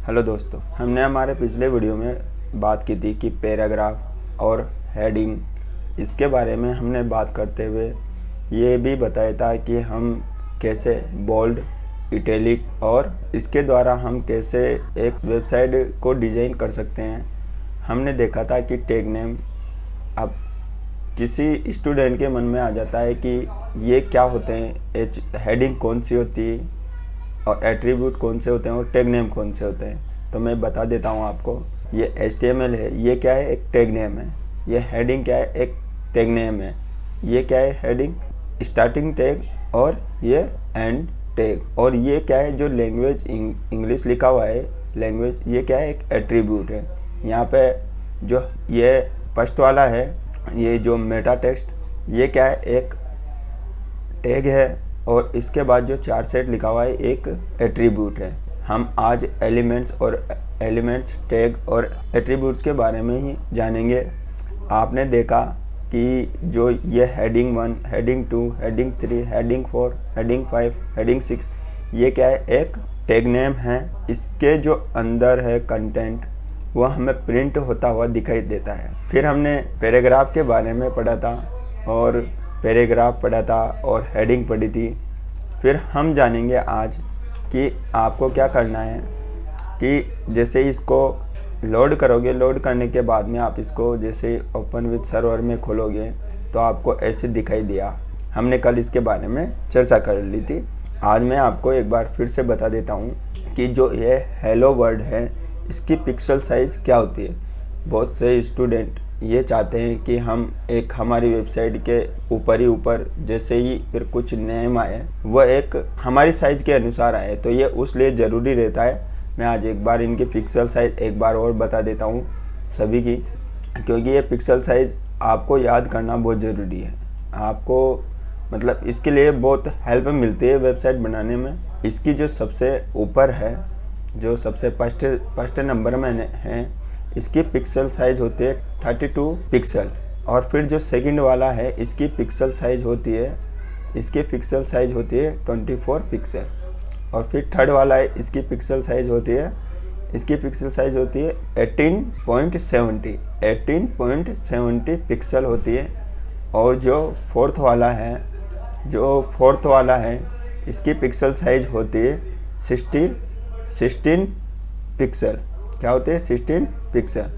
Hello दोस्तों, हमने हमारे पिछले वीडियो में बात की थी कि पैराग्राफ और हेडिंग इसके बारे में हमने बात करते हुए ये भी बताया था कि हम कैसे बोल्ड, इटैलिक और इसके द्वारा हम कैसे एक वेबसाइट को डिज़ाइन कर सकते हैं। हमने देखा था कि टैग नेम अब किसी स्टूडेंट के मन में आ जाता है कि ये क्या होते हैं, हेडिंग कौन सी होती है और एट्रीब्यूट कौन से होते हैं और टैग नेम कौन से होते हैं। तो मैं बता देता हूँ आपको। ये HTML है, ये क्या है, एक टैग नेम है। ये हेडिंग क्या है, एक टैग नेम है। ये क्या है, हेडिंग स्टार्टिंग टैग और ये एंड टैग। और ये क्या है, जो लैंग्वेज इंग्लिश लिखा हुआ है लैंग्वेज, ये क्या है, एक एट्रीब्यूट है। यहाँ पे जो ये फर्स्ट वाला है, ये जो मेटा टेक्स्ट, ये क्या है, एक टैग है। और इसके बाद जो 4 सेट लिखा हुआ है एक एट्रीब्यूट है। हम आज एलिमेंट्स टैग और एट्रीब्यूट्स के बारे में ही जानेंगे। आपने देखा कि जो ये heading 1, heading 2, heading 3, heading 4, heading 5, heading 6, ये क्या है, एक टैग नेम है। इसके जो अंदर है कंटेंट वह हमें प्रिंट होता हुआ दिखाई देता है। फिर हमने पैराग्राफ के बारे में पढ़ा था और पैराग्राफ पढ़ा था और हेडिंग पढ़ी थी। फिर हम जानेंगे आज कि आपको क्या करना है कि जैसे इसको लोड करोगे, लोड करने के बाद में आप इसको जैसे ओपन विद सर्वर में खोलोगे तो आपको ऐसे दिखाई दिया। हमने कल इसके बारे में चर्चा कर ली थी। आज मैं आपको एक बार फिर से बता देता हूँ कि जो ये हेलो वर्ल्ड है इसकी पिक्सल साइज़ क्या होती है। बहुत से स्टूडेंट ये चाहते हैं कि हम एक हमारी वेबसाइट के ऊपर जैसे ही फिर कुछ नेम आए वह एक हमारी साइज़ के अनुसार आए, तो ये उसलिए ज़रूरी रहता है। मैं आज एक बार इनकी पिक्सल साइज़ एक बार और बता देता हूँ सभी की, क्योंकि ये पिक्सल साइज़ आपको याद करना बहुत ज़रूरी है। आपको मतलब इसके लिए बहुत हेल्प मिलती है वेबसाइट बनाने में। इसकी जो सबसे ऊपर है, जो सबसे फर्स्ट नंबर में है, इसकी पिक्सल साइज़ होती है 32 पिक्सल। और फिर जो सेकंड वाला है इसकी पिक्सल साइज़ होती है 24 पिक्सल। और फिर थर्ड वाला है इसकी पिक्सल साइज़ होती है 18.70 पिक्सल होती है। और जो फोर्थ वाला है इसकी पिक्सल साइज़ होती है 16 पिक्सल। क्या होते हैं, 16 पिक्सल।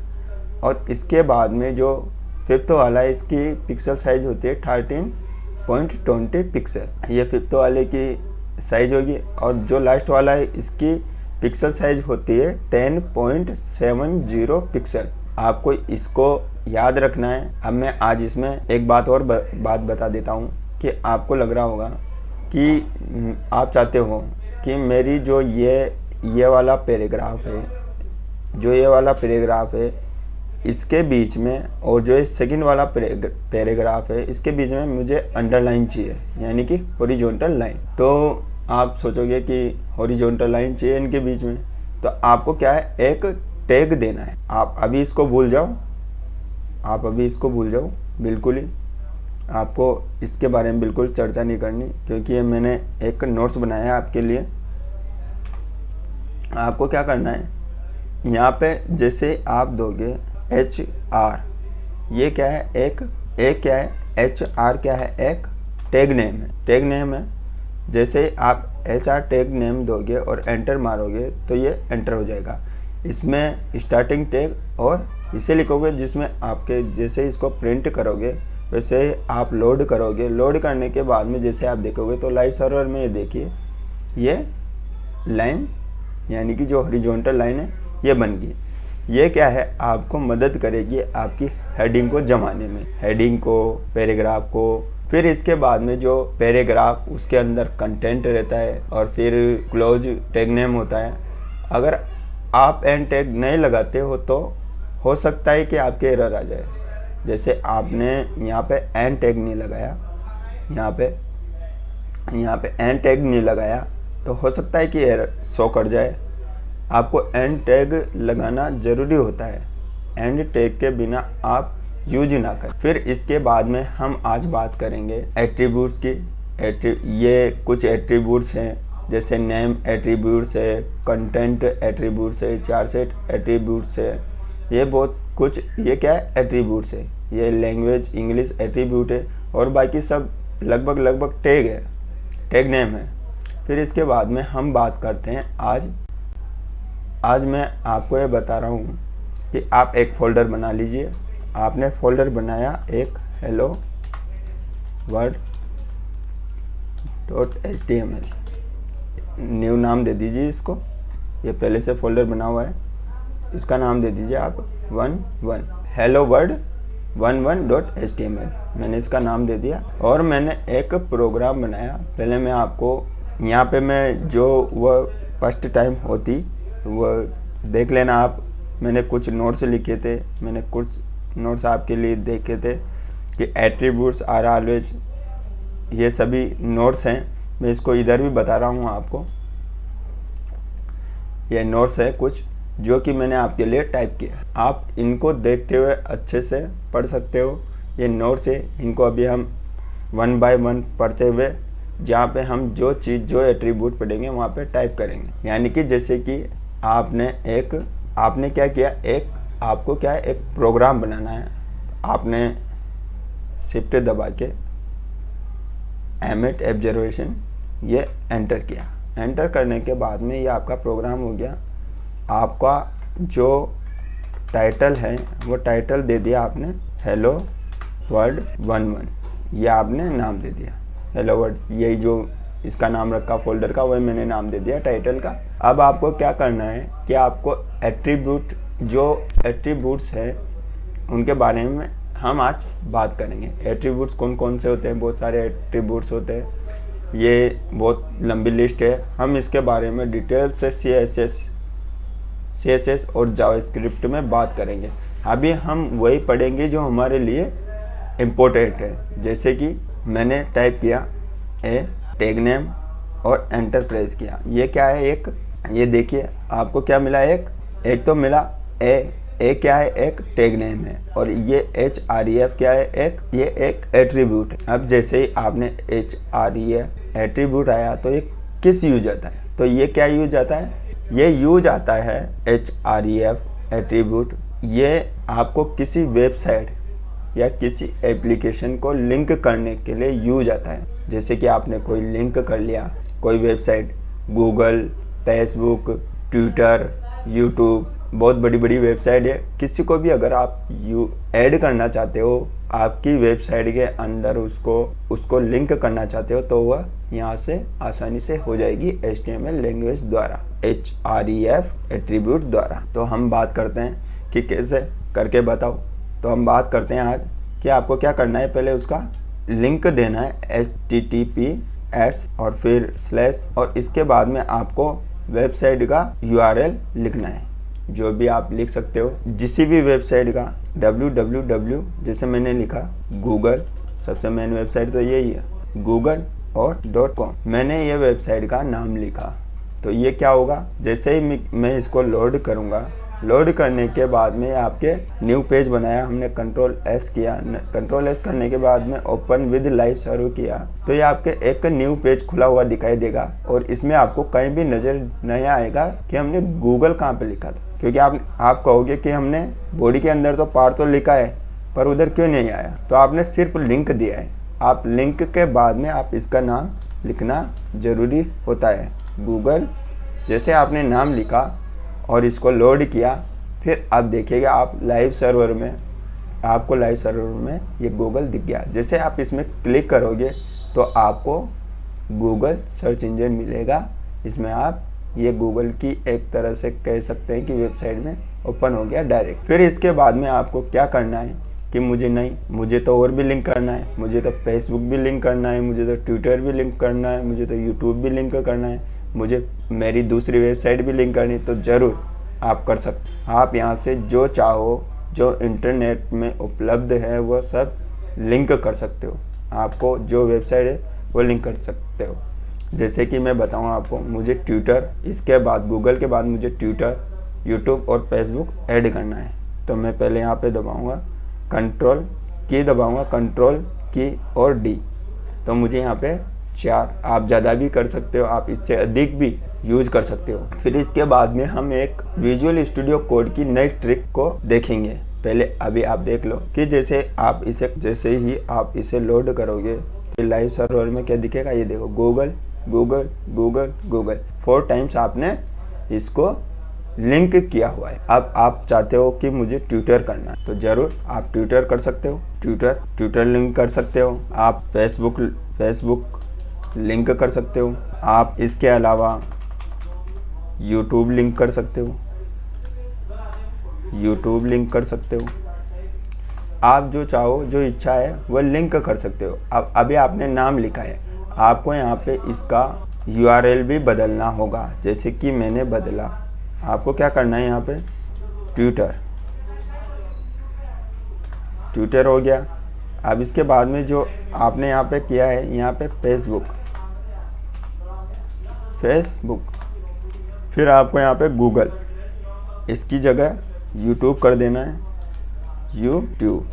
और इसके बाद में जो फिफ्थ वाला है इसकी पिक्सल साइज़ होती है 13.20 पिक्सल। ये फिफ्थ वाले की साइज़ होगी। और जो लास्ट वाला है इसकी पिक्सल साइज़ होती है 10.70 पिक्सल। आपको इसको याद रखना है। अब मैं आज इसमें एक बात बता देता हूँ कि आपको लग रहा होगा कि आप चाहते हो कि मेरी जो ये वाला पैराग्राफ है इसके बीच में और जो सेकंड वाला पैराग्राफ है इसके बीच में मुझे अंडरलाइन चाहिए, यानी कि हॉरिजॉन्टल लाइन। तो आप सोचोगे कि हॉरिजॉन्टल लाइन चाहिए इनके बीच में, तो आपको क्या है, एक टैग देना है। आप अभी इसको भूल जाओ बिल्कुल ही। आपको इसके बारे में बिल्कुल चर्चा नहीं करनी, क्योंकि ये मैंने एक नोट्स बनाया है आपके लिए। आपको क्या करना है, यहाँ पे जैसे आप दोगे HR, ये क्या है, एक क्या है, HR क्या है, एक टैग नेम है। जैसे आप HR टैग नेम दोगे और एंटर मारोगे तो ये एंटर हो जाएगा। इसमें स्टार्टिंग टैग और इसे लिखोगे, जिसमें आपके जैसे इसको प्रिंट करोगे वैसे आप लोड करोगे। लोड करने के बाद में जैसे आप देखोगे तो लाइव सर्वर में ये देखिए, ये लाइन यानी कि जो हॉरिजॉन्टल लाइन है ये बन गई। ये क्या है, आपको मदद करेगी आपकी हेडिंग को जमाने में, हेडिंग को, पैराग्राफ को। फिर इसके बाद में जो पैराग्राफ उसके अंदर कंटेंट रहता है और फिर क्लोज टैग नेम होता है। अगर आप एंड टैग नहीं लगाते हो तो हो सकता है कि आपके एरर आ जाए। जैसे आपने यहाँ पे एंड टैग नहीं लगाया, यहाँ पे एंड टैग नहीं लगाया तो हो सकता है कि एरर शो कर जाए। आपको एंड टैग लगाना ज़रूरी होता है, एंड टैग के बिना आप यूज ना करें। फिर इसके बाद में हम आज बात करेंगे एट्रीब्यूट्स की। ये कुछ एट्रीब्यूट्स हैं जैसे नेम एट्रीब्यूट्स है, कंटेंट एट्रीब्यूट्स है, चार सेट एट्रीब्यूट्स है। ये बहुत कुछ, ये क्या है, एट्रीब्यूट्स है। ये लैंग्वेज इंग्लिश एट्रीब्यूट है और बाकी सब लगभग टैग है, टैग नेम है। फिर इसके बाद में हम बात करते हैं आज मैं आपको ये बता रहा हूँ कि आप एक फ़ोल्डर बना लीजिए। आपने फ़ोल्डर बनाया एक hello world.html, न्यू नाम दे दीजिए इसको। ये पहले से फ़ोल्डर बना हुआ है, इसका नाम दे दीजिए आप 11 hello world11.html। मैंने इसका नाम दे दिया और मैंने एक प्रोग्राम बनाया। पहले मैं आपको यहाँ पे मैं जो वह फर्स्ट टाइम होती वो देख लेना आप। मैंने कुछ नोट्स लिखे थे, मैंने कुछ नोट्स आपके लिए देखे थे कि एट्रीब्यूट्स आर ऑलवेज, ये सभी नोट्स हैं। मैं इसको इधर भी बता रहा हूँ आपको। ये नोट्स है कुछ जो कि मैंने आपके लिए टाइप किया। आप इनको देखते हुए अच्छे से पढ़ सकते हो। ये नोट्स है, इनको अभी हम 1 बाय 1 पढ़ते हुए, जहाँ पे हम जो चीज़ जो एट्रीब्यूट पढ़ेंगे वहाँ पे टाइप करेंगे। यानी कि जैसे कि आपने क्या किया, आपको क्या है, एक प्रोग्राम बनाना है। आपने शिफ्ट दबा के एमिट ऑब्जर्वेशन ये एंटर किया। एंटर करने के बाद में ये आपका प्रोग्राम हो गया। आपका जो टाइटल है वो टाइटल दे दिया आपने हेलो वर्ल्ड 11, ये आपने नाम दे दिया हेलो वर्ल्ड। यही जो इसका नाम रखा फ़ोल्डर का, वही मैंने नाम दे दिया टाइटल का। अब आपको क्या करना है कि आपको एट्रीब्यूट, जो एट्रीब्यूट्स हैं उनके बारे में हम आज बात करेंगे। एट्रीब्यूट्स कौन कौन से होते हैं, बहुत सारे एट्रीब्यूट्स होते हैं, ये बहुत लंबी लिस्ट है। हम इसके बारे में डिटेल से CSS और जावास्क्रिप्ट में बात करेंगे। अभी हम वही पढ़ेंगे जो हमारे लिए इम्पोर्टेंट है। जैसे कि मैंने टाइप किया टैग नेम और एंटर प्रेस किया। ये क्या है, ये देखिए आपको क्या मिला, एक तो मिला क्या है, एक टैग नेम है, और ये href क्या है, ये एक एट्रीब्यूट है। अब जैसे ही आपने href एट्रीब्यूट आया तो ये किस यूज आता है, तो ये क्या यूज आता है, ये यूज आता है href एट्रीब्यूट। ये आपको किसी वेबसाइट या किसी एप्लीकेशन को लिंक करने के लिए यूज आता है। जैसे कि आपने कोई लिंक कर लिया, कोई website, Google, Facebook, Twitter, YouTube, बहुत बड़ी बड़ी वेबसाइट है। किसी को भी अगर आप ऐड करना चाहते हो आपकी वेबसाइट के अंदर, उसको लिंक करना चाहते हो, तो वह यहाँ से आसानी से हो जाएगी HTML लैंग्वेज द्वारा, href एट्रीब्यूट द्वारा। तो हम बात करते हैं कि कैसे करके बताओ। तो हम बात करते हैं आज कि आपको क्या करना है। पहले उसका लिंक देना है https और फिर स्लैश, और इसके बाद में आपको वेबसाइट का URL लिखना है, जो भी आप लिख सकते हो, किसी भी वेबसाइट का www, जैसे मैंने लिखा गूगल, सबसे मेन वेबसाइट तो यही है गूगल और .com। मैंने ये वेबसाइट का नाम लिखा, तो ये क्या होगा, जैसे ही मैं इसको लोड करूँगा, लोड करने के बाद में आपके न्यू पेज बनाया हमने, कंट्रोल S किया, कंट्रोल S करने के बाद में ओपन विद लाइव सर्व किया, तो ये आपके एक न्यू पेज खुला हुआ दिखाई देगा। और इसमें आपको कहीं भी नज़र नहीं आएगा कि हमने गूगल कहाँ पे लिखा था, क्योंकि आप कहोगे कि हमने बॉडी के अंदर तो पार तो लिखा है पर उधर क्यों नहीं आया, तो आपने सिर्फ लिंक दिया है। आप लिंक के बाद में आप इसका नाम लिखना ज़रूरी होता है, गूगल। जैसे आपने नाम लिखा और इसको लोड किया, फिर आप देखिएगा आप लाइव सर्वर में, आपको लाइव सर्वर में ये गूगल दिख गया। जैसे आप इसमें क्लिक करोगे तो आपको गूगल सर्च इंजन मिलेगा। इसमें आप ये गूगल की एक तरह से कह सकते हैं कि वेबसाइट में ओपन हो गया डायरेक्ट। फिर इसके बाद में आपको क्या करना है कि मुझे तो और भी लिंक करना है, मुझे तो फेसबुक भी लिंक करना है, मुझे तो ट्विटर भी लिंक करना है, मुझे तो यूट्यूब भी लिंक करना है, मुझे मेरी दूसरी वेबसाइट भी लिंक करनी है, तो ज़रूर आप कर सकते। आप यहाँ से जो चाहो, जो इंटरनेट में उपलब्ध है वो सब लिंक कर सकते हो। आपको जो वेबसाइट है वो लिंक कर सकते हो। जैसे कि मैं बताऊँ आपको, मुझे ट्विटर, इसके बाद गूगल के बाद मुझे ट्विटर, यूट्यूब और फेसबुक ऐड करना है। तो मैं पहले यहाँ पे दबाऊँगा कंट्रोल की और D, तो मुझे यहाँ पे 4, आप ज़्यादा भी कर सकते हो, आप इससे अधिक भी यूज कर सकते हो। फिर इसके बाद में हम एक विजुअल स्टूडियो कोड की नई ट्रिक को देखेंगे। पहले अभी आप देख लो कि जैसे ही आप इसे लोड करोगे तो लाइव सर्वर में क्या दिखेगा, ये देखो Google Google Google Google 4 times आपने इसको लिंक किया हुआ है। अब आप चाहते हो कि मुझे ट्विटर करना है तो ज़रूर आप ट्विटर कर सकते हो, ट्विटर लिंक कर सकते हो। आप फेसबुक लिंक कर सकते हो। आप इसके अलावा यूट्यूब लिंक कर सकते हो, यूट्यूब लिंक कर सकते हो। आप जो चाहो, जो इच्छा है वह लिंक कर सकते हो। अब अभी आपने नाम लिखा है, आपको यहाँ पे इसका URL भी बदलना होगा, जैसे कि मैंने बदला। आपको क्या करना है, यहाँ पे ट्विटर हो गया। अब इसके बाद में जो आपने यहाँ पे किया है, यहाँ पे फेसबुक, फिर आपको यहाँ पे गूगल, इसकी जगह यूट्यूब कर देना है, यूट्यूब।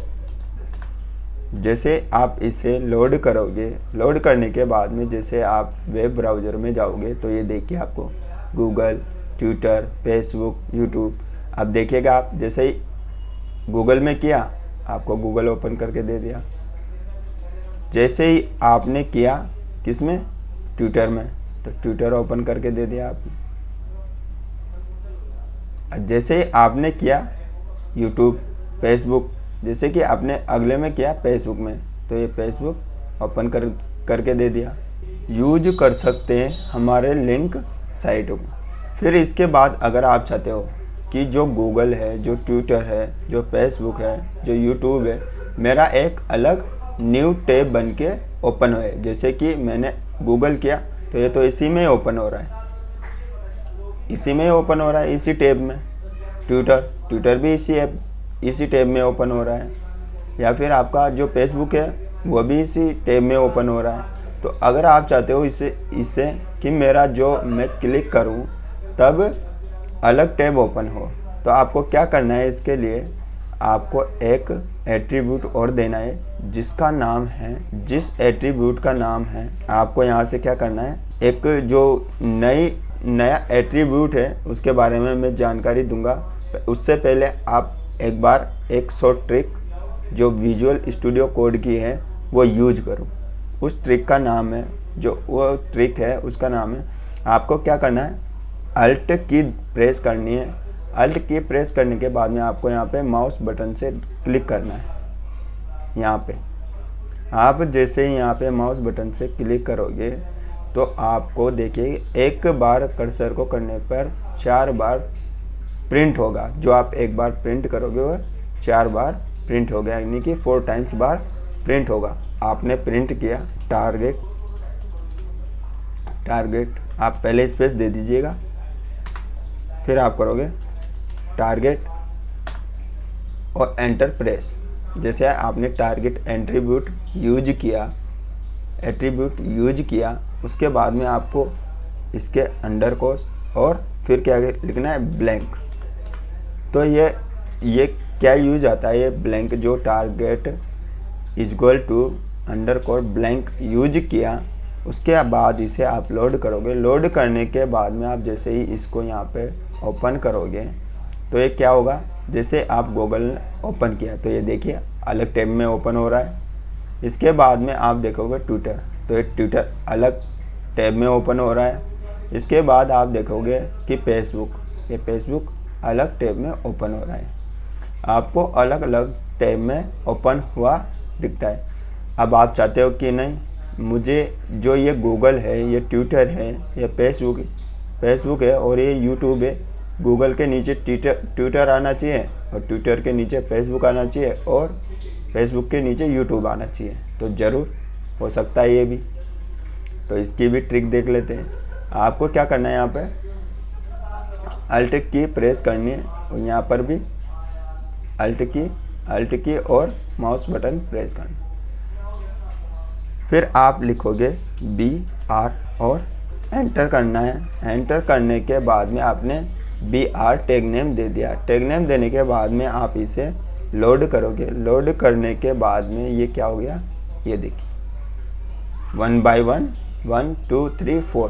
जैसे आप इसे लोड करोगे, लोड करने के बाद में जैसे आप वेब ब्राउज़र में जाओगे तो ये देखिए आपको गूगल, ट्विटर, फेसबुक, यूट्यूब। अब देखिएगा आप जैसे ही गूगल में किया, आपको गूगल ओपन करके दे दिया। जैसे ही आपने किया किस में, ट्विटर में, तो ट्विटर ओपन करके दे दिया आपने। जैसे ही आपने किया यूट्यूब, फेसबुक, जैसे कि आपने अगले में किया फेसबुक में, तो ये फेसबुक ओपन करके दे दिया। यूज कर सकते हैं हमारे लिंक साइट को। फिर इसके बाद अगर आप चाहते हो कि जो गूगल है, जो ट्विटर है, जो फेसबुक है, जो यूट्यूब है, मेरा एक अलग न्यू टैब बन के ओपन हो, जैसे कि मैंने गूगल किया तो ये तो इसी में ओपन हो रहा है, इसी में ओपन हो रहा है, इसी टैब में। ट्विटर भी इसी टैब में ओपन हो रहा है, या फिर आपका जो फेसबुक है वो भी इसी टैब में ओपन हो रहा है। तो अगर आप चाहते हो इससे कि मेरा जो मैं क्लिक करूं तब अलग टैब ओपन हो, तो आपको क्या करना है, इसके लिए आपको एक एट्रीब्यूट और देना है जिसका नाम है, जिस एट्रीब्यूट का नाम है, आपको यहाँ से क्या करना है, एक जो नया एट्रीब्यूट है उसके बारे में मैं जानकारी दूंगा। उससे पहले आप एक बार एक शॉर्ट ट्रिक जो विजुअल स्टूडियो कोड की है वो यूज करो। उस ट्रिक का नाम है, जो वो ट्रिक है उसका नाम है, आपको क्या करना है, अल्ट की प्रेस करनी है। अल्ट की प्रेस करने के बाद में आपको यहाँ पे माउस बटन से क्लिक करना है। यहाँ पे आप जैसे ही यहाँ पे माउस बटन से क्लिक करोगे तो आपको देखिए एक बार कर्सर को करने पर 4 बार प्रिंट होगा। जो आप एक बार प्रिंट करोगे वह 4 बार प्रिंट हो गया, यानी कि 4 टाइम्स बार प्रिंट होगा। आपने प्रिंट किया टारगेट, आप पहले स्पेस दे दीजिएगा, फिर आप करोगे टारगेट और एंटर प्रेस। जैसे आपने टारगेट एट्रीब्यूट यूज किया, उसके बाद में आपको इसके अंडर कोस और फिर क्या लिखना है, ब्लैंक। तो ये क्या यूज आता है, ये ब्लैंक, जो target equal to underscore blank use किया, उसके बाद इसे आप लोड करोगे। लोड करने के बाद में आप जैसे ही इसको यहाँ पे ओपन करोगे तो ये क्या होगा, जैसे आप गूगल ओपन किया तो ये देखिए अलग टैब में ओपन हो रहा है। इसके बाद में आप देखोगे ट्विटर, तो ये ट्विटर अलग टैब में ओपन हो रहा है। इसके बाद आप देखोगे कि ये फेसबुक अलग टैब में ओपन हो रहा है। आपको अलग अलग टैब में ओपन हुआ दिखता है। अब आप चाहते हो कि नहीं, मुझे जो ये गूगल है, ये ट्विटर है, ये फेसबुक है और ये यूट्यूब है, गूगल के नीचे ट्विटर आना चाहिए और ट्विटर के नीचे फेसबुक आना चाहिए और फेसबुक के नीचे यूट्यूब आना चाहिए। तो ज़रूर हो सकता है ये भी। तो इसकी भी ट्रिक देख लेते हैं। आपको क्या करना है, यहाँ पे अल्ट की प्रेस करनी है और यहाँ पर भी अल्ट की और माउस बटन प्रेस करना। फिर आप लिखोगे BR और एंटर करना है। एंटर करने के बाद में आपने BR टैग नेम दे दिया। टैग नेम देने के बाद में आप इसे लोड करोगे। लोड करने के बाद में ये क्या हो गया, ये देखिए 1 बाय 1 1 2 3 4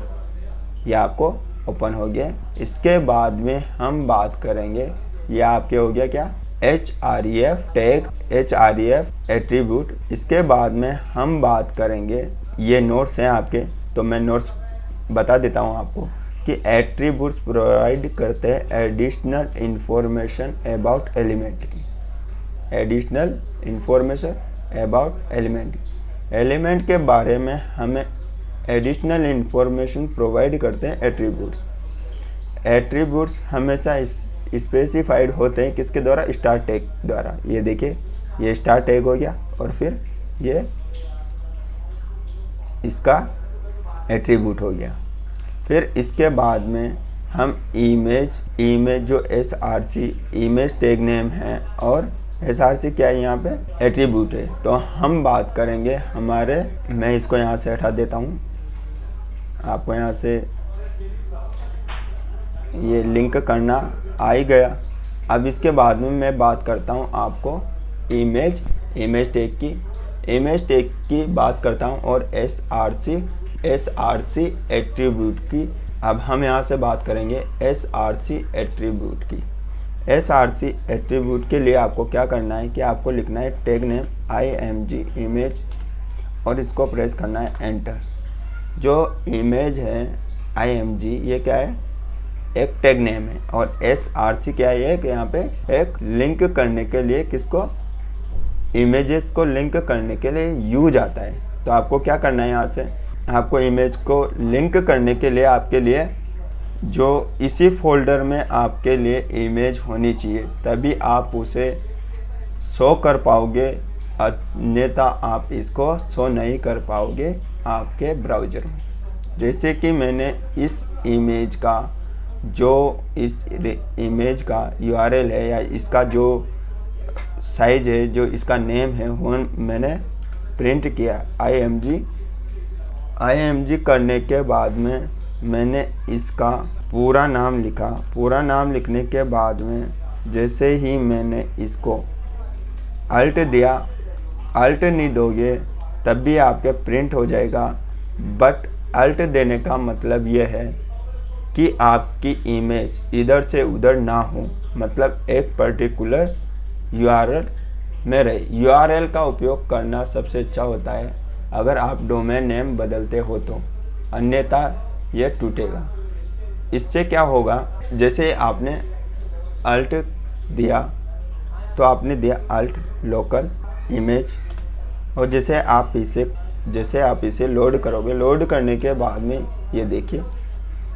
ये आपको ओपन हो गया। इसके बाद में हम बात करेंगे, ये आपके हो गया क्या, href टैग, href एट्रीब्यूट। इसके बाद में हम बात करेंगे, ये नोट्स हैं आपके, तो मैं नोट्स बता देता हूँ आपको कि एट्रीब्यूट्स प्रोवाइड करते हैं एडिशनल इंफॉर्मेशन अबाउट एलिमेंट की, एडिशनल इंफॉर्मेशन अबाउट एलिमेंट के बारे में हमें एडिशनल इंफॉर्मेशन प्रोवाइड करते हैं एट्रीब्यूट्स। एट्रीब्यूट्स हमेशा स्पेसिफाइड होते हैं किसके द्वारा, स्टार टैग द्वारा। ये देखिए, ये स्टार टैग हो गया और फिर ये इसका एट्रीब्यूट हो गया। फिर इसके बाद में हम इमेज जो src इमेज टैग नेम है और src क्या है, यहाँ पे एट्रीब्यूट है। तो हम बात करेंगे हमारे, मैं इसको यहाँ से हटा देता हूँ, आपको यहाँ से ये लिंक करना आ ही गया। अब इसके बाद में मैं बात करता हूँ आपको इमेज टैग की बात करता हूँ और src एट्रीब्यूट की। अब हम यहाँ से बात करेंगे src एट्रीब्यूट की। src एट्रीब्यूट के लिए आपको क्या करना है कि आपको लिखना है टैग नेम img इमेज और इसको प्रेस करना है एंटर। जो इमेज है img ये क्या है, एक टैग नेम है और src क्या है, कि यहाँ पे एक लिंक करने के लिए किसको, इमेजेस को लिंक करने के लिए यूज आता है। तो आपको क्या करना है, यहाँ से आपको इमेज को लिंक करने के लिए आपके लिए जो इसी फोल्डर में आपके लिए इमेज होनी चाहिए, तभी आप उसे शो कर पाओगे, अन्यथा आप इसको शो नहीं कर पाओगे आपके ब्राउज़र में। जैसे कि मैंने इस इमेज का URL है या इसका जो साइज है, जो इसका नेम है, वो मैंने प्रिंट किया img करने के बाद में मैंने इसका पूरा नाम लिखा। पूरा नाम लिखने के बाद में जैसे ही मैंने इसको अल्ट दिया, अल्ट नहीं दोगे तब भी आपके प्रिंट हो जाएगा, बट अल्ट देने का मतलब ये है कि आपकी इमेज इधर से उधर ना हो, मतलब एक पर्टिकुलर URL में रहे। URL का उपयोग करना सबसे अच्छा होता है अगर आप डोमेन नेम बदलते हो तो, अन्यथा ये टूटेगा। इससे क्या होगा, जैसे आपने अल्ट दिया तो आपने दिया अल्ट लोकल इमेज, और जैसे आप इसे लोड करोगे, लोड करने के बाद में ये देखिए,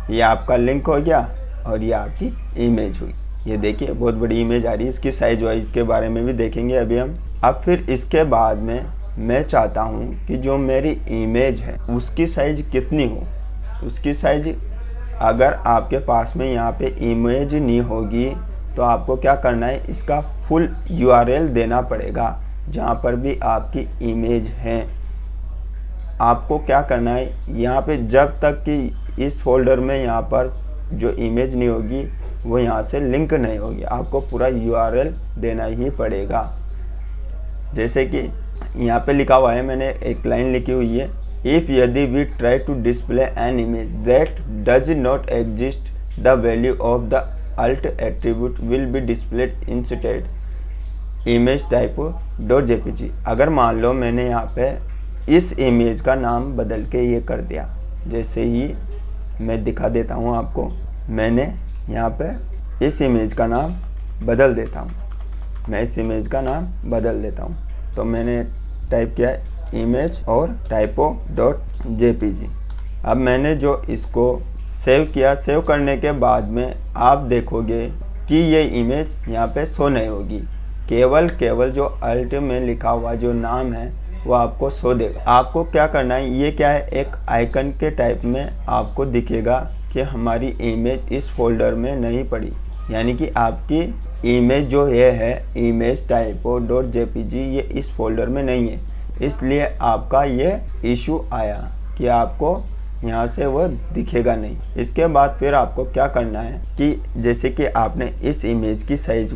ये आपका लिंक हो गया और ये आपकी इमेज हुई। ये देखिए बहुत बड़ी इमेज आ रही है। इसकी साइज वाइज के बारे में भी देखेंगे अभी हम। अब फिर इसके बाद में मैं चाहता हूँ कि जो मेरी इमेज है उसकी साइज कितनी हो। उसकी साइज अगर आपके पास में यहाँ पे इमेज नहीं होगी तो आपको क्या करना है, इसका फुल URL देना पड़ेगा जहाँ पर भी आपकी इमेज है। आपको क्या करना है, यहाँ पे जब तक कि इस फोल्डर में यहाँ पर जो इमेज नहीं होगी वो यहाँ से लिंक नहीं होगी, आपको पूरा URL देना ही पड़ेगा। जैसे कि यहाँ पे लिखा हुआ है, मैंने एक लाइन लिखी हुई है, इफ़ यदि we try to display an image that does not exist the value of the alt attribute will be displayed instead image typo.jpg। अगर मान लो मैंने यहाँ पे इस इमेज का नाम बदल के ये कर दिया, जैसे ही मैं दिखा देता हूँ आपको, मैंने यहाँ पे इस इमेज का नाम बदल देता हूँ, मैं इस इमेज का नाम बदल देता हूँ। तो मैंने टाइप किया इमेज और typo.jpg। अब मैंने जो इसको सेव किया, सेव करने के बाद में आप देखोगे कि ये इमेज यहाँ पे शो नहीं होगी, केवल जो अल्ट में लिखा हुआ जो नाम है वो आपको शो देगा। आपको क्या करना है, ये क्या है, एक आइकन के टाइप में आपको दिखेगा कि हमारी इमेज इस फोल्डर में नहीं पड़ी, यानी कि आपकी इमेज जो ये है इमेज typo.jpg ये इस फोल्डर में नहीं है, इसलिए आपका ये इशू आया कि आपको यहाँ से वो दिखेगा नहीं। इसके बाद फिर आपको क्या करना है कि जैसे कि आपने इस इमेज की साइज़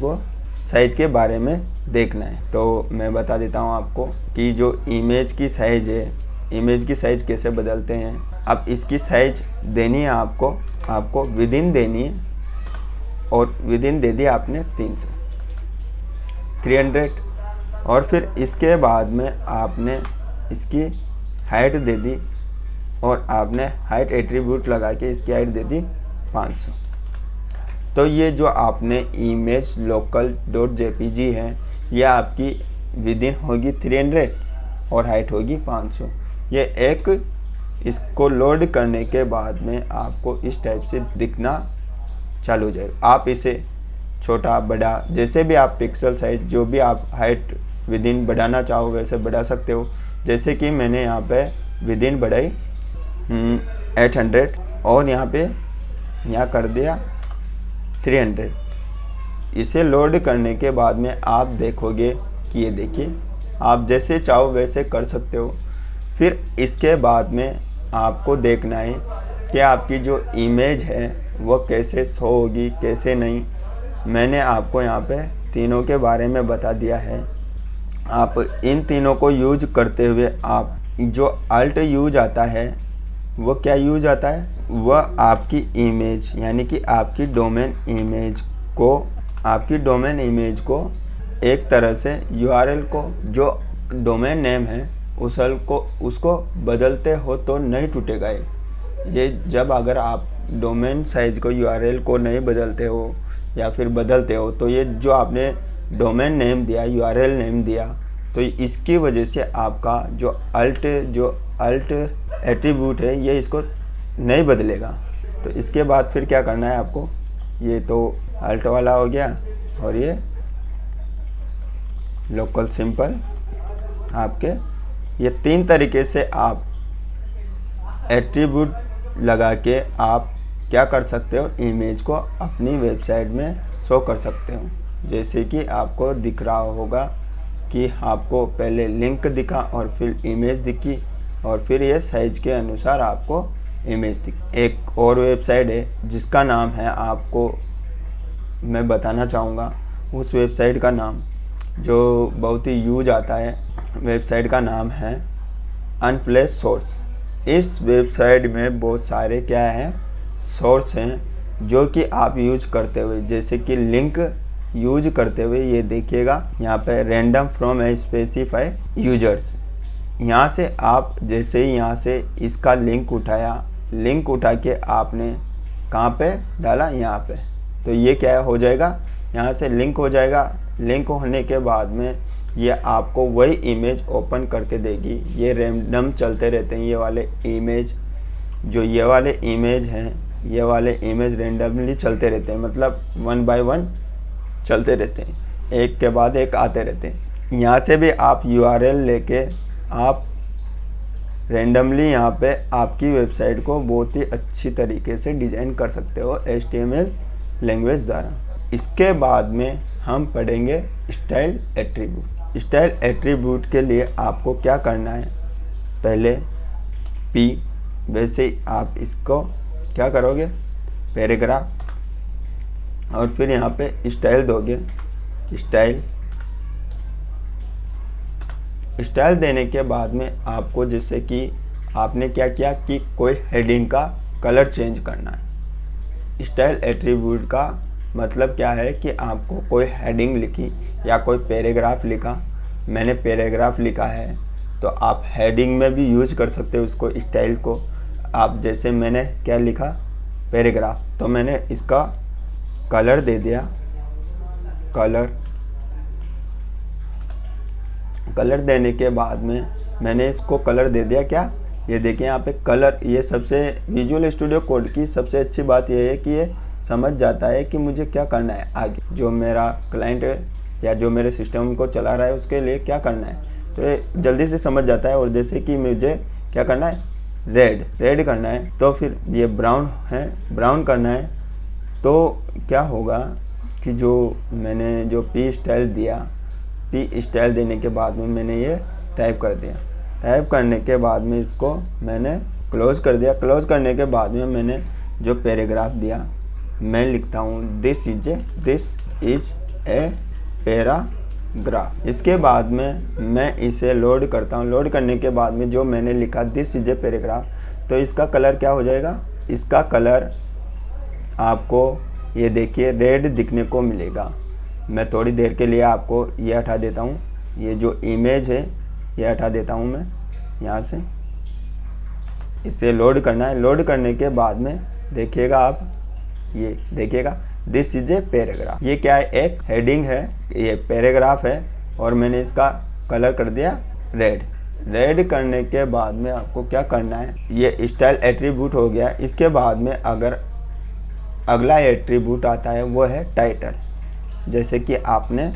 के बारे में देखना है, तो मैं बता देता हूँ आपको कि जो इमेज की साइज़ है, इमेज की साइज़ कैसे बदलते हैं। अब इसकी साइज देनी है आपको विदिन देनी है, और विदिन दे दिया आपने 300 और फिर इसके बाद में आपने इसकी हाइट दे दी, और आपने हाइट एट्रीब्यूट लगा के इसकी हाइट दे दी 500। तो ये जो आपने इमेज local.jpg है, ये आपकी विदिन होगी 300 और हाइट होगी 500। ये एक इसको लोड करने के बाद में आपको इस टाइप से दिखना चालू हो जाएगा। आप इसे छोटा बड़ा जैसे भी आप पिक्सल साइज जो भी आप हाइट विदिन बढ़ाना चाहो वैसे बढ़ा सकते हो। जैसे कि मैंने यहाँ पे विदिन बढ़ाई 800 और यहाँ कर दिया 300। इसे लोड करने के बाद में आप देखोगे कि ये देखिए, आप जैसे चाहो वैसे कर सकते हो। फिर इसके बाद में आपको देखना है कि आपकी जो इमेज है वो कैसे शो होगी कैसे नहीं। मैंने आपको यहाँ पे तीनों के बारे में बता दिया है। आप इन तीनों को यूज करते हुए आप जो अल्ट यूज आता है वो क्या यूज आता है, वह आपकी इमेज यानी कि आपकी डोमेन इमेज को एक तरह से यूआरएल को जो डोमेन नेम है उसको बदलते हो तो नहीं टूटेगा। ये जब अगर आप डोमेन साइज को यूआरएल को नहीं बदलते हो या फिर बदलते हो तो ये जो आपने डोमेन नेम दिया यूआरएल नेम दिया तो इसकी वजह से आपका जो अल्ट एट्रीब्यूट है ये इसको नहीं बदलेगा। तो इसके बाद फिर क्या करना है आपको, ये तो अल्ट वाला हो गया और ये लोकल सिंपल आपके, ये 3 तरीके से आप एट्रीब्यूट लगा के आप क्या कर सकते हो, इमेज को अपनी वेबसाइट में शो कर सकते हो। जैसे कि आपको दिख रहा होगा कि आपको पहले लिंक दिखा और फिर इमेज दिखी और फिर ये साइज के अनुसार आपको इमेज दिखी। एक और वेबसाइट है जिसका नाम है, आपको मैं बताना चाहूँगा उस वेबसाइट का नाम जो बहुत ही यूज आता है। वेबसाइट का नाम है अनप्लेस सोर्स। इस वेबसाइट में बहुत सारे क्या हैं, सोर्स हैं जो कि आप यूज करते हुए, जैसे कि लिंक यूज करते हुए ये देखिएगा यहाँ पे random from A specify users. यहाँ से आप जैसे ही यहाँ से इसका लिंक उठा के आपने कहाँ पे डाला, यहाँ पे, तो ये क्या हो जाएगा, यहाँ से लिंक हो जाएगा। लिंक होने के बाद में ये आपको वही इमेज ओपन करके देगी। ये रैंडम चलते रहते हैं, ये वाले इमेज हैं, ये वाले इमेज रैंडमली चलते रहते हैं, मतलब 1 बाय 1 चलते रहते हैं, एक के बाद एक आते रहते हैं। यहाँ से भी आप यूआरएल लेके आप रैंडमली यहाँ पे आपकी वेबसाइट को बहुत ही अच्छी तरीके से डिज़ाइन कर सकते हो HTML लैंग्वेज द्वारा। इसके बाद में हम पढ़ेंगे स्टाइल एट्रीब्यूट। स्टाइल एट्रीब्यूट के लिए आपको क्या करना है, पहले P, वैसे ही आप इसको क्या करोगे, पैराग्राफ, और फिर यहाँ पे स्टाइल दोगे। स्टाइल देने के बाद में आपको जैसे कि आपने क्या किया कि कोई हेडिंग का कलर चेंज करना है। स्टाइल एट्रीब्यूट का मतलब क्या है कि आपको कोई हेडिंग लिखी या कोई पैराग्राफ लिखा, मैंने पैराग्राफ लिखा है तो आप हेडिंग में भी यूज कर सकते हो उसको, स्टाइल को। आप जैसे मैंने क्या लिखा, पैराग्राफ, तो मैंने इसका कलर दे दिया, कलर देने के बाद में मैंने इसको कलर दे दिया क्या, ये देखिए यहाँ पे कलर। ये सबसे विजुअल स्टूडियो कोड की सबसे अच्छी बात ये है कि ये समझ जाता है कि मुझे क्या करना है आगे, जो मेरा क्लाइंट है या जो मेरे सिस्टम को चला रहा है उसके लिए क्या करना है, तो ये जल्दी से समझ जाता है। और जैसे कि मुझे क्या करना है, रेड करना है, तो फिर ये ब्राउन करना है, तो क्या होगा कि जो मैंने जो P स्टाइल दिया, P स्टाइल देने के बाद में मैंने ये टाइप कर दिया। टाइप करने के बाद में इसको मैंने क्लोज कर दिया। क्लोज करने के बाद में मैंने जो पैराग्राफ दिया, मैं लिखता हूँ दिस इज ए पैराग्राफ। इसके बाद में मैं इसे लोड करता हूँ। लोड करने के बाद में जो मैंने लिखा दिस इज ए पैराग्राफ, तो इसका कलर क्या हो जाएगा, इसका कलर आपको ये देखिए रेड दिखने को मिलेगा। मैं थोड़ी देर के लिए आपको ये हटा देता हूँ, ये जो इमेज है ये हटा देता हूँ मैं यहाँ से। इसे लोड करना है। लोड करने के बाद में देखिएगा आप, ये देखिएगा दिस इज ए पैराग्राफ। ये क्या है, एक हेडिंग है, ये पैराग्राफ है और मैंने इसका कलर कर दिया रेड। रेड करने के बाद में आपको क्या करना है, ये स्टाइल एट्रीब्यूट हो गया। इसके बाद में अगर अगला एट्रीब्यूट आता है वो है टाइटल। जैसे कि आपने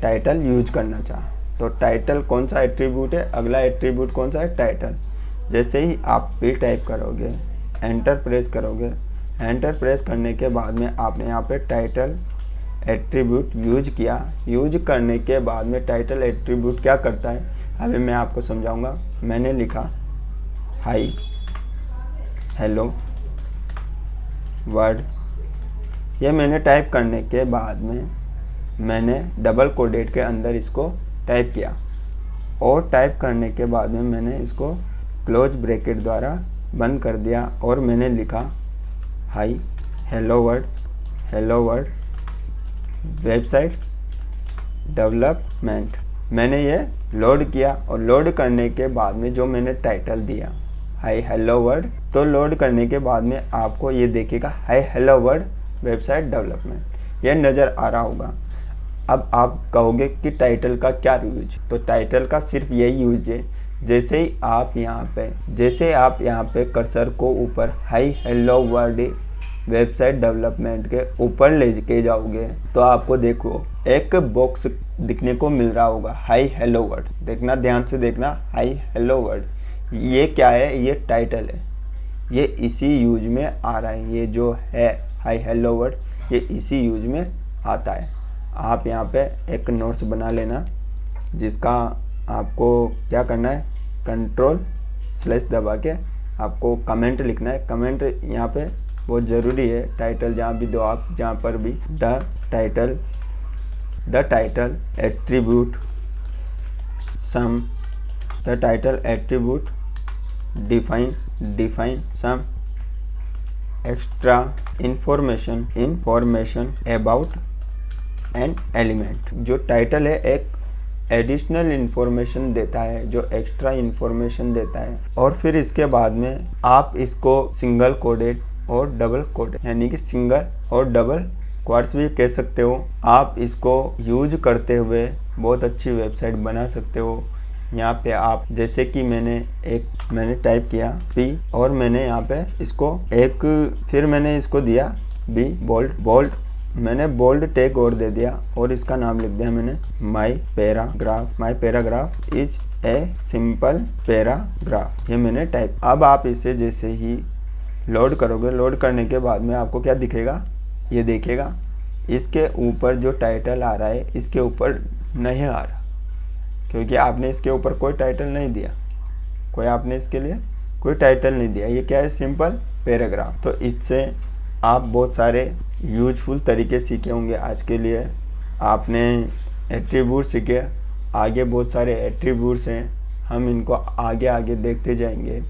टाइटल यूज करना चाहा तो टाइटल कौन सा एट्रीब्यूट है, अगला एट्रीब्यूट कौन सा है, टाइटल। जैसे ही आप पी टाइप करोगे, एंटर प्रेस करोगे, एंटर प्रेस करने के बाद में आपने यहाँ पे टाइटल एट्रीब्यूट यूज किया। यूज करने के बाद में टाइटल एट्रीब्यूट क्या करता है अभी मैं आपको समझाऊंगा। मैंने लिखा हाई हेलो वर्ड, ये मैंने टाइप करने के बाद में मैंने डबल कोडेड के अंदर इसको टाइप किया और टाइप करने के बाद में मैंने इसको क्लोज ब्रैकेट द्वारा बंद कर दिया और मैंने लिखा hi hello word website development. मैंने ये लोड किया और लोड करने के बाद में जो मैंने टाइटल दिया हाई हेलो वर्ड, तो लोड करने के बाद में आपको ये देखेगा hi hello word website development, ये नज़र आ रहा होगा। अब आप कहोगे कि टाइटल का क्या यूज, तो टाइटल का सिर्फ यही यूज है, जैसे ही आप यहाँ पे कर्सर को ऊपर hi hello word website development के ऊपर ले के जाओगे तो आपको देखो एक बॉक्स दिखने को मिल रहा होगा हाई हेलो वर्ड। देखना, ध्यान से देखना, हाई हेलो वर्ड ये क्या है, ये टाइटल है, ये इसी यूज में आ रहा है। ये जो है हाई हेलो वर्ड ये इसी यूज में आता है। आप यहाँ पे एक नोट्स बना लेना जिसका आपको क्या करना है, कंट्रोल/ दबा के आपको कमेंट लिखना है। कमेंट यहाँ पे बहुत ज़रूरी है, टाइटल जहाँ भी दो आप, जहाँ पर भी the title attribute some, the title attribute define some extra information about an element. जो टाइटल है एक एडिशनल इंफॉर्मेशन देता है, जो एक्स्ट्रा इंफॉर्मेशन देता है। और फिर इसके बाद में आप इसको सिंगल कोडेड और डबल कोडेड यानी कि सिंगल और डबल क्वार्ट्स भी कह सकते हो। आप इसको यूज करते हुए बहुत अच्छी वेबसाइट बना सकते हो। यहाँ पे आप जैसे कि मैंने टाइप किया पी और मैंने यहाँ पे इसको फिर मैंने इसको दिया बी बोल्ड, मैंने बोल्ड टैग और दे दिया और इसका नाम लिख दिया मैंने my paragraph is a simple paragraph. ये मैंने टाइप। अब आप इसे जैसे ही लोड करोगे, लोड करने के बाद में आपको क्या दिखेगा, ये देखेगा इसके ऊपर जो टाइटल आ रहा है इसके ऊपर नहीं आ रहा, क्योंकि आपने इसके ऊपर कोई टाइटल नहीं दिया, आपने इसके लिए कोई टाइटल नहीं दिया। ये क्या है, सिंपल पैराग्राफ। तो इससे आप बहुत सारे यूजफुल तरीके सीखे होंगे। आज के लिए आपने एट्रीब्यूट सीखे, आगे बहुत सारे एट्रीब्यूट्स हैं, हम इनको आगे देखते जाएंगे,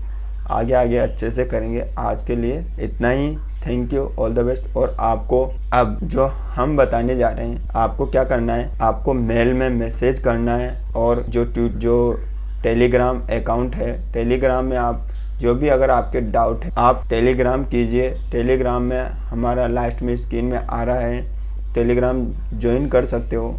आगे अच्छे से करेंगे। आज के लिए इतना ही, thank you, all the best. और आपको अब जो हम बताने जा रहे हैं, आपको क्या करना है, आपको मेल में मैसेज करना है और जो टेलीग्राम अकाउंट है, टेलीग्राम में आप जो भी अगर आपके डाउट है आप टेलीग्राम कीजिए। टेलीग्राम में हमारा लास्ट में स्क्रीन में आ रहा है, टेलीग्राम ज्वाइन कर सकते हो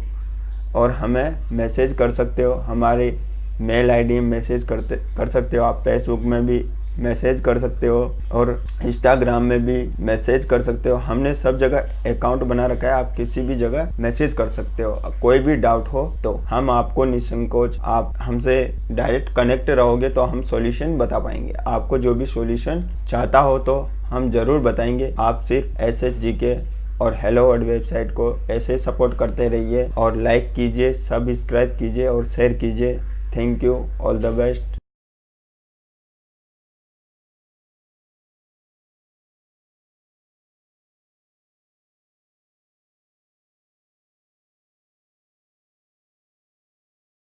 और हमें मैसेज कर सकते हो। हमारे मेल आईडी में मैसेज कर सकते हो। आप फेसबुक में भी मैसेज कर सकते हो और इंस्टाग्राम में भी मैसेज कर सकते हो। हमने सब जगह अकाउंट बना रखा है, आप किसी भी जगह मैसेज कर सकते हो। कोई भी डाउट हो तो हम आपको निसंकोच, आप हमसे डायरेक्ट कनेक्ट रहोगे तो हम सॉल्यूशन बता पाएंगे। आपको जो भी सॉल्यूशन चाहता हो तो हम ज़रूर बताएंगे। आप सिर्फ SSGK और हेलो वर्ड वेबसाइट को ऐसे सपोर्ट करते रहिए और लाइक कीजिए, सब्सक्राइब कीजिए और शेयर कीजिए। Thank you, all the best.